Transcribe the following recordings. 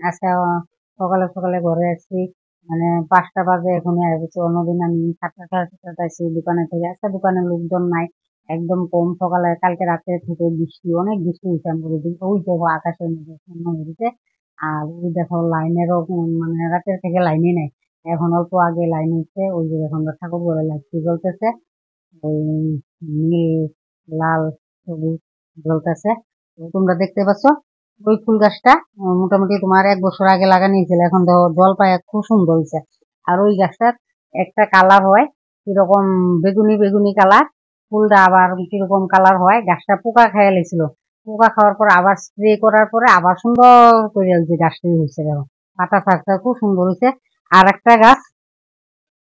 আজকে সকালে সকালে ঘরে আসছি, মানে 5টা বাজে, এখনই আসছি। অন্যদিন আমি 7টা সাড়ে 7টায় আসছি দোকানে থেকে। আজকে দোকানে লোকজন নাই, একদম কম। সকালে কালকে রাতে থেকে বৃষ্টি, অনেক বৃষ্টি হয়েছে আমাদের এদিকে। ওই দেখো আকাশের মধ্যে শূন্য হয়েছে। আর ওই দেখো লাইনেরও মানে রাতের থেকে লাইনই নাই। এখন অল্প আগে লাইন হচ্ছে। ওই যে এখন ঠাকুর ঘরে লাইটটি জ্বলতেছে, ওই নীল, লাল, সবুজ জ্বলতেছে। তোমরা দেখতে পাচ্ছ ওই ফুল গাছটা মোটামুটি তোমার 1 বছর আগে লাগানো হয়েছিল, এখন দেখো জল পায় খুব সুন্দর হয়েছে। আর ওই গাছটার একটা কালার হয় কিরকম, বেগুনি বেগুনি কালার। ফুলটা আবার কিরকম কালার হয়। গাছটা পোকা খেয়ে লেছিল, পোকা খাওয়ার পর আবার স্প্রে করার পরে আবার সুন্দর করে যে গাছটি হয়েছে, দেখো পাতা থাকতে খুব সুন্দর হয়েছে। আর একটা গাছ,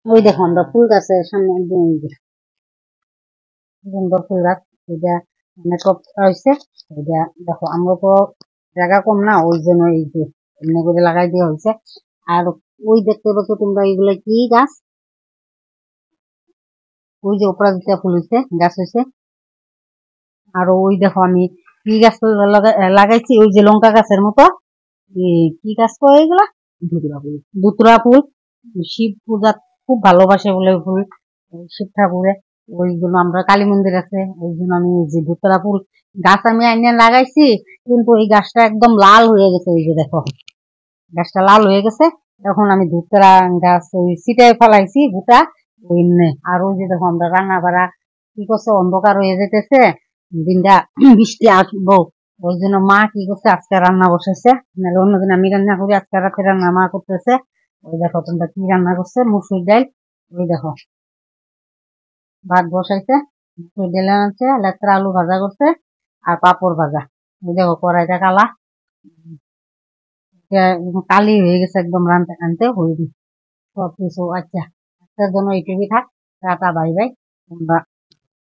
ওই দেখো আমরা ফুল গাছের সামনে একদম এই যে সুন্দর ফুল গাছ, এটা মানে টপ হয়েছে। এটা দেখো আমরা তো জায়গা কম না, ওই জন্য এই যে এমনি করে লাগাই দেওয়া হয়েছে। আর ওই দেখতে পাচ্ছ তোমরা, এগুলো কি গাছ? ওই যে অপরাজিতা ফুল হয়েছে, গাছ হয়েছে। আর ওই দেখো আমি কি গাছ লাগাইছি, ওই যে লঙ্কা গাছের মতো। কি গাছ কয় এগুলা? ধুতরা ফুল। ধুতরা ফুল। শিব পূজা খুব ভালোবাসে বলে ফুল, শিব ঠাকুরে। ওই জন্য আমরা কালী মন্দির আছে, ওই জন্য আমি এই যে ধুতরা ফুল গাছ আমি আইনে লাগাইছি। কিন্তু এই গাছটা একদম লাল হয়ে গেছে, এই যে দেখো গাছটা লাল হয়ে গেছে। এখন আমি ধুতরা গাছ ওই ছিটাই ফেলাইছি গোটা ওই এমনি। আর ওই যে দেখো আমরা রান্না বাড়া কি করছে, অন্ধকার হয়ে যেতেছে, দিনটা বৃষ্টি আসবো। ওই জন্য মা কি করছে, আজকে রান্না বসেছে। নাহলে অন্যদিন আমি রান্না করি, আজকে রাতে রান্না মা করতেছে। ওই দেখো তোমরা কি রান্না করছে, মুসুর ডাল। ওই দেখো ভাত বসাইছে, মুসুর ডাল আনছে, লেত্রা আলু ভাজা করছে, আর পাপড় ভাজা। ওই দেখো কড়াইটা কালা, কালি হয়ে গেছে একদম, রানতে রানতে হয়ে সবকিছু। আচ্ছা, আজকের জন্য এইটুকুই থাক। Tata, bye bye. তোমরা